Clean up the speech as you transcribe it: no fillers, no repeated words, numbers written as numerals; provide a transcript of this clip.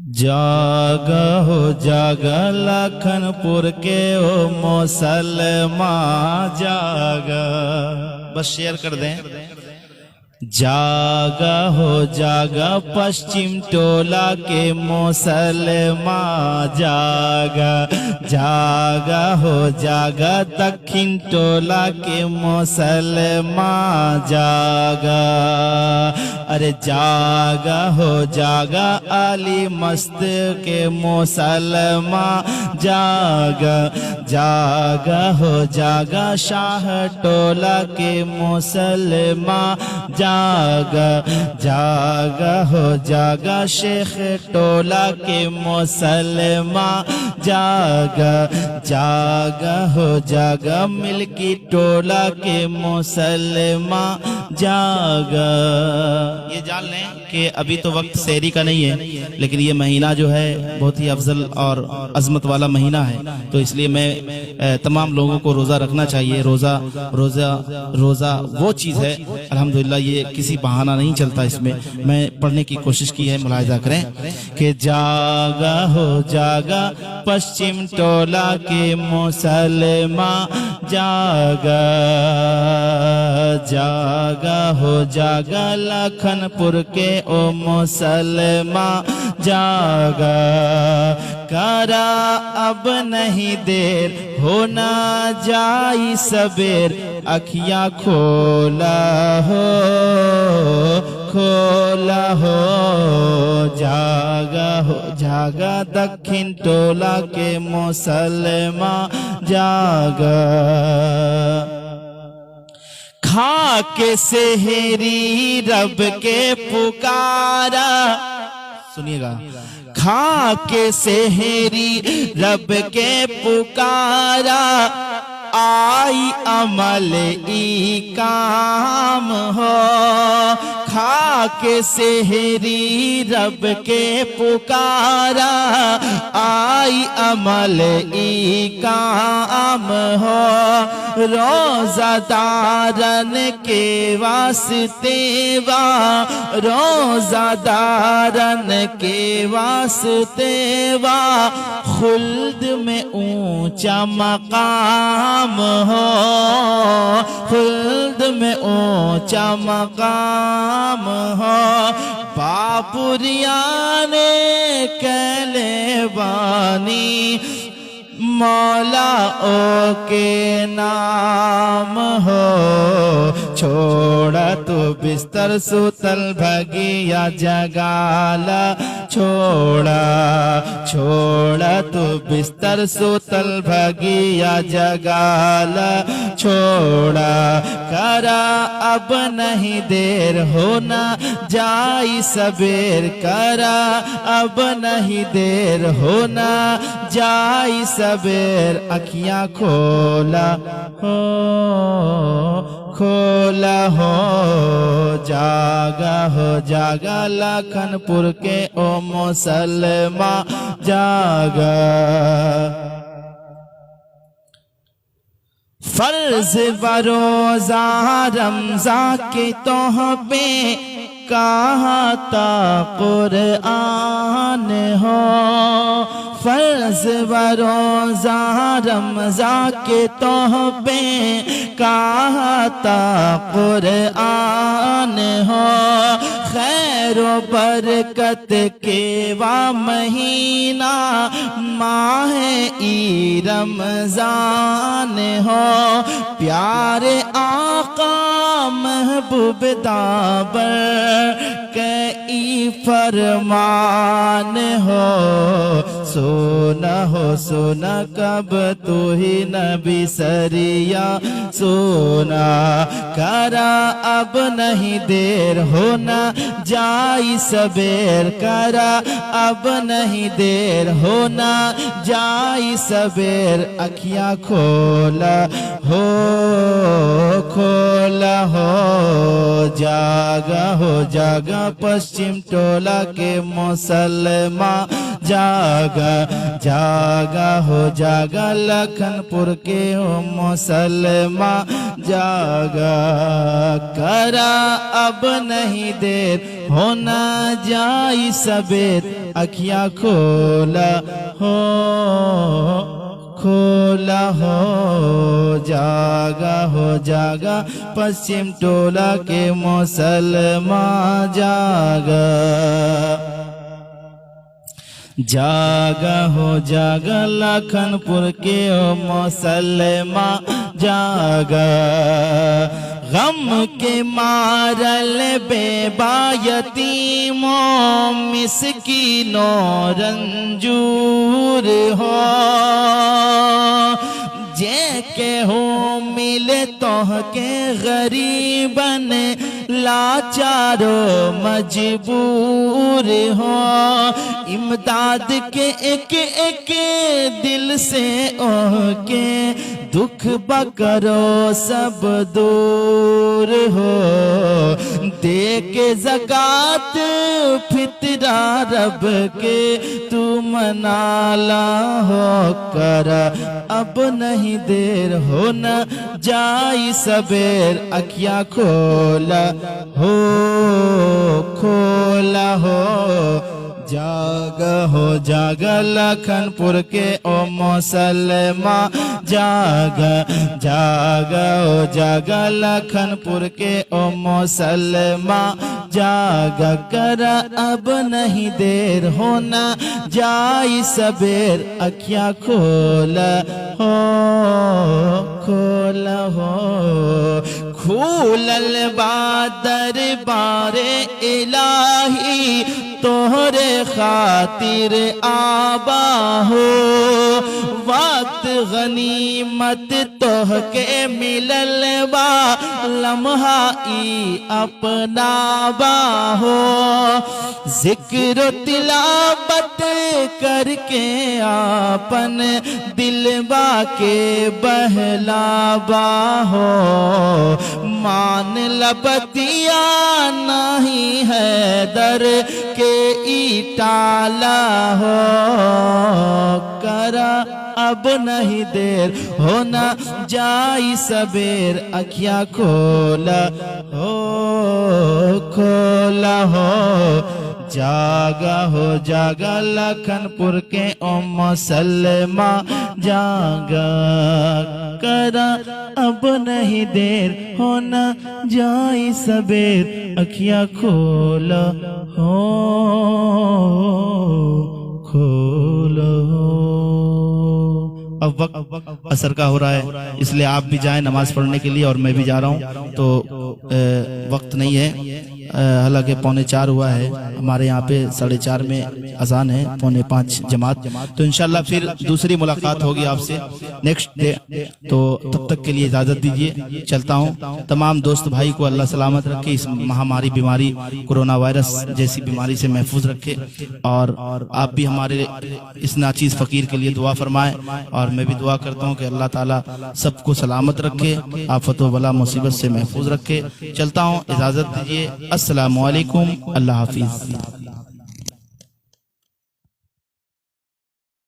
जागा हो जागा लखनपुर के ओ मुसलमान जागा। बस शेयर कर दें। जागा हो जागा पश्चिम टोला के मुसलमान जागा। जागा हो जागा दक्षिण टोला के मुसलमान जागा। अरे जागा हो जागा अली मस्त के मुसलमान जागा। जागा हो जागा शाह टोला के मुसलमान जागा। जागा हो जागा शेख टोला के मुसलमान जागा। जागा हो जागा मिल्की टोला के मुसलमान जागा। ये जान लें कि अभी तो वक्त सेहरी का नहीं है, लेकिन ये महीना जो है बहुत ही अफजल और अजमत वाला महीना है, तो इसलिए मैं तमाम लोगों को रोज़ा रखना चाहिए। रोज़ा रोज़ा रोज़ा वो चीज़ है अल्हम्दुलिल्लाह, ये किसी बहाना नहीं चलता। इसमें मैं पढ़ने की कोशिश की है, मुलाहिजा करें कि जागा हो जागा पश्चिम टोला के मुसलमान जागा। जागा हो जागा लखनपुर के ओ मुसलमान जागा। करा अब नहीं देर होना जाई सबेर, अखियां खोला हो खोला हो। जागा हो जागा दक्षिण टोला के मुसलमान जागा। खा के सेहरी रब के पुकारा, सुनिएगा, खा के सेहरी रब के पुकारा, आई अमल ई काम हो। खा के सेहरी रब के पुकारा, आई अमल ई काम हो। रोज़ादारन के वास्ते वा, रोज़ादारन के वास्ते वा, खुल्द में ऊंचा मकाम हो। खुल्द में ऊंचा मकाम हो। बापुरिया ने कहले बानी, मौला ओ के नाम हो। छोड़ा तो बिस्तर सुतल भगिया जगाला, छोड़ा छोड़ा तो बिस्तर सुतल भगिया जगाला, छोड़ा करा अब नहीं देर होना जाई सबेर, करा अब नहीं देर होना जाई सबेर, अखियां खोला हो खोला हो। जागा हो जागा लखनपुर के ओ मुसलमान जागा। फर्ज बरोज़ा रमज़ा के तोहबे कहाँ ता कुरआन हो। फर्ज बरोज़ा रमज़ा के तोहबे कहाँ ता कुरआन हो। खैर बरकत के वा महीना माह ई रमज़ान हो। प्यारे आका महबूब दाबर कई फरमान हो। सोना हो सोना कब तू ही नबी सरिया, सोना करा अब नहीं देर होना जाई सबेर, करा अब नहीं देर होना जाई सबेर, अखियां खोला हो खोला हो। जागा हो जागा पश्चिम टोला के मुसलमान जागा जागा हो जागा लखनपुर के ओ मुसलमान जागा करा अब नहीं देर होना जाई सबेर अखियां खोला हो जागा पश्चिम टोला के मुसलमान जागा जागा हो जागा लखनपुर के ओ मुसलमान जागा गम के मारल बेबायतीमों मिस्कीनों रंजूर हो जे के हो मिले तोह के गरीबन लाचारो मजबूर हो इमदाद के एक एक दिल से ओह के दुख बकरो सब दूर हो दे के ज़कात फितरा रब के तू मनाला हो कर अब नहीं देर हो न जाई सबेर अखियां खोला हो जागा लखनपुर के ओ मुसलमान जागा जागा लखनपुर के ओ मुसलमान जागा करा अब नहीं देर होना जाई सबेर अखियां खोला हो खूलल बादर बारे इलाही तोहरे खातिर आबा हो वक्त गनीमत तोह के मिलल बा लम्हा ई अपना बाहो जिक्र तिलावत करके आपन दिलबा के बहलावा हो मान लबतिया नहीं है दर के इटाला हो करा अब नहीं देर होना जाई सबेर अखियां खोला हो जागा लखनपुर के ओ मुसलमान जागा करा अब नहीं देर होना जाई सबेर अखियां खोला हो अब वक्त असर का हो रहा है, इसलिए आप भी जाएं नमाज पढ़ने के लिए और मैं भी जा रहा हूँ। तो वक्त नहीं है, हालांकि 4:45 हुआ है, हमारे यहाँ पे 4:30 में अजान है, 4:45 जमात। तो इंशाल्लाह फिर दूसरी मुलाकात होगी आपसे नेक्स्ट डे। तो तब तक के लिए इजाजत दीजिए, चलता हूँ। तमाम दोस्त भाई को अल्लाह सलामत रखे, इस महामारी बीमारी कोरोना वायरस जैसी बीमारी से महफूज रखे, और आप भी हमारे इस नाचीज फकीर के लिए दुआ फरमाएं। और मैं भी दुआ करता हूँ कि अल्लाह ताला सबको सलामत रखे, आफत व बला मुसीबत से महफूज रखे। चलता हूँ, इजाजत दीजिए। अस्सलामु अलैकुम, अल्लाह हाफिज।